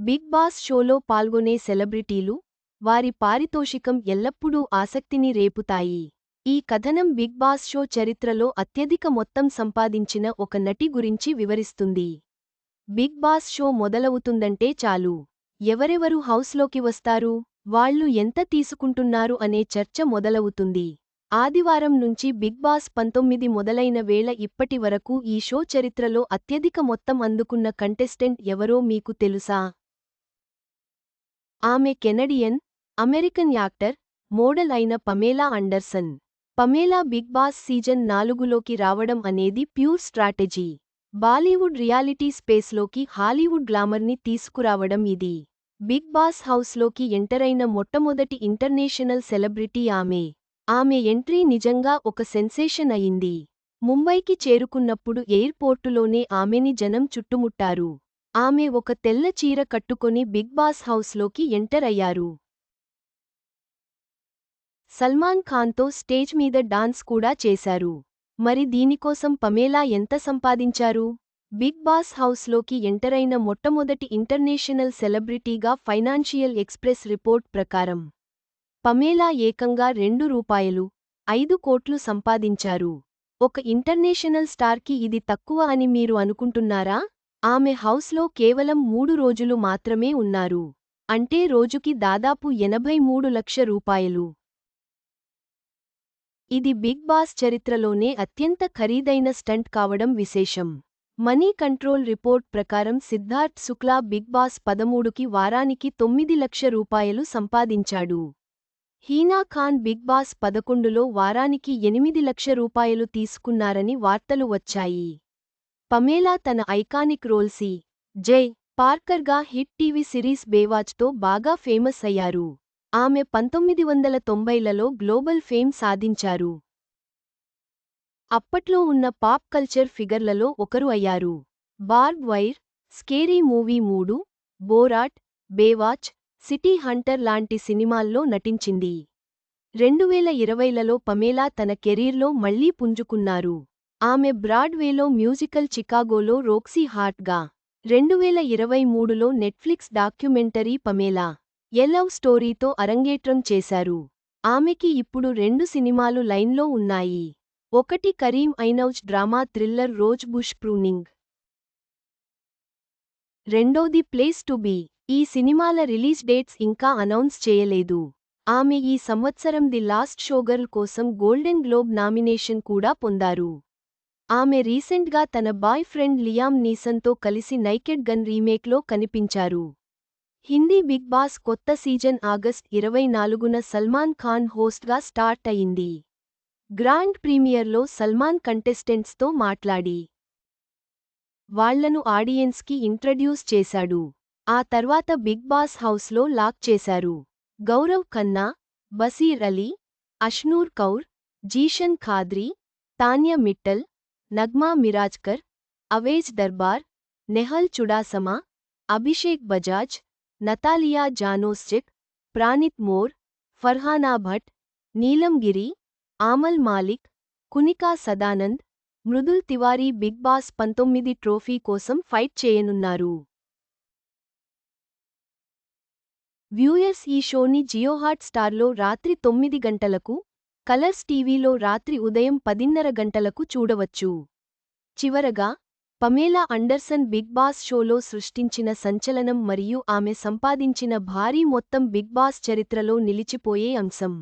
Big boss షోలో పాల్గొనే సెలబ్రిటీలు, వారి పారితోషికం ఎల్లప్పుడూ ఆసక్తిని రేపుతాయి. ఈ కథనం బిగ్ బాస్ షో చరిత్రలో అత్యధిక మొత్తం సంపాదించిన ఒక నటి గురించి వివరిస్తుంది. బిగ్ బాస్ షో మొదలవుతుందంటే చాలు, ఎవరెవరు హౌస్లోకి వస్తారు, వాళ్లు ఎంత తీసుకుంటున్నారు అనే చర్చ మొదలవుతుంది. ఆదివారం నుంచి బిగ్ బాస్ 19 మొదలైన వేళ ఇప్పటి వరకు ఈ షో చరిత్రలో అత్యధిక మొత్తం అందుకున్న కంటెస్టెంట్ ఎవరో మీకు తెలుసా? ఆమె కెనడియన్, అమెరికన్ యాక్టర్, మోడల్ అయిన Pamela Anderson. Pamela Bigg Boss season 4లోకి రావడం అనేది ప్యూర్ స్ట్రాటజీ. బాలీవుడ్ రియాలిటీ స్పేస్లోకి హాలీవుడ్ గ్లామర్ని తీసుకురావడం ఇది. బిగ్ బాస్ హౌస్లోకి ఎంటరైన మొట్టమొదటి ఇంటర్నేషనల్ సెలబ్రిటీ ఆమె. ఆమె ఎంట్రీ నిజంగా ఒక సెన్సేషన్ అయింది. ముంబైకి చేరుకున్నప్పుడు ఎయిర్పోర్టులోనే ఆమెని జనం చుట్టుముట్టారు. ఆమె ఒక తెల్ల చీర కట్టుకొని బిగ్ బాస్ హౌస్లోకి ఎంటర్ అయ్యారు. సల్మాన్ ఖాన్తో స్టేజ్ మీద డాన్స్ కూడా చేశారు. మరి దీనికోసం పమేలా ఎంత సంపాదించారు? బిగ్ బాస్ హౌస్లోకి ఎంటరైన మొట్టమొదటి ఇంటర్నేషనల్ సెలబ్రిటీగా ఫైనాన్షియల్ ఎక్స్‌ప్రెస్ రిపోర్ట్ ప్రకారం పమేలా ఏకంగా రూ. 5 కోట్లు సంపాదించారు. ఒక ఇంటర్నేషనల్ స్టార్కి ఇది తక్కువ అని మీరు అనుకుంటున్నారా? ఆమె హౌస్లో కేవలం 3 రోజులు మాత్రమే ఉన్నారు. అంటే రోజుకి దాదాపు రూ. 83 లక్షలు. ఇది బిగ్ బాస్ చరిత్రలోనే అత్యంత ఖరీదైన స్టంట్ కావడం విశేషం. మనీ కంట్రోల్ రిపోర్ట్ ప్రకారం సిద్ధార్థ్ శుక్లా బిగ్ బాస్ 13కి వారానికి రూ. 9 లక్షలు సంపాదించాడు. హీనా ఖాన్ బిగ్ బాస్ 11లో వారానికి రూ. 8 లక్షలు తీసుకున్నారని వార్తలు వచ్చాయి. పమేలా తన ఐకానిక్ రోల్ సి. జై. పార్కర్గా హిట్ టీవీ సిరీస్ బేవాచ్తో బాగా ఫేమస్ అయ్యారు. ఆమె 1990లలో గ్లోబల్ ఫేమ్ సాధించారు. అప్పట్లో ఉన్న పాప్ కల్చర్ ఫిగర్లలో ఒకరు అయ్యారు. Barb Wire, Scary Movie 3, Borat, Baywatch, City Hunter లాంటి సినిమాల్లో నటించింది. 2020లలో పమేలా తన కెరీర్లో మళ్లీ పుంజుకున్నారు. ఆమె బ్రాడ్వేలో మ్యూజికల్ చికాగోలో రోక్సీ హార్ట్గా, 2023లో Netflix documentary Pamela a love స్టోరీతో అరంగేట్రం చేశారు. ఆమెకి ఇప్పుడు 2 సినిమాలు లైన్లో ఉన్నాయి. ఒకటి Karim Ainouz drama thriller Rose Bush Pruning. రెండోది ప్లేస్ టు బీ. ఈ సినిమాల రిలీజ్ డేట్స్ ఇంకా అనౌన్స్ చేయలేదు. ఆమె ఈ సంవత్సరం ది లాస్ట్ షోగర్ల్ కోసం గోల్డెన్ గ్లోబ్ నామినేషన్ కూడా పొందారు. ఆమె రీసెంట్గా తన బాయ్ ఫ్రెండ్ లియామ్ నీసన్తో కలిసి నైకెడ్ గన్ రీమేక్లో కనిపించారు. హిందీ బిగ్ బాస్ కొత్త సీజన్ ఆగస్ట్ 24న సల్మాన్ ఖాన్ హోస్ట్గా స్టార్ట్ అయింది. గ్రాండ్ ప్రీమియర్లో సల్మాన్ కంటెస్టెంట్స్తో మాట్లాడి వాళ్లను ఆడియన్స్కి ఇంట్రడ్యూస్ చేశాడు. ఆ తర్వాత బిగ్ బాస్ హౌస్లో లాక్ చేశారు. Gaurav Khanna, Baseer Ali, Ashnoor Kaur, Zeeshan Quadri, Tanya Mittal, Nagma Mirajkar, Awez Darbar, Nehal Chudasama, Abhishek Bajaj, Natalia Janoszek, Pranit More, Farhana Bhatt, Neelam Giri, Amaal Mallik, Kunickaa Sadanand, Mridul Tiwari Bigg Boss 19 trophy కోసం ఫైట్ చేయనున్నారు. వ్యూయర్స్ ఈ షోని జియో హాట్‌స్టార్లో రాత్రి 9 గంటలకు, కలర్స్ టీవీలో రాత్రి ఉదయం 10:30 గంటలకు చూడవచ్చు. చివరగా, పమేలా అండర్సన్ బిగ్ బాస్ షోలో సృష్టించిన సంచలనం మరియు ఆమె సంపాదించిన భారీ మొత్తం బిగ్ బాస్ చరిత్రలో నిలిచిపోయే అంశం.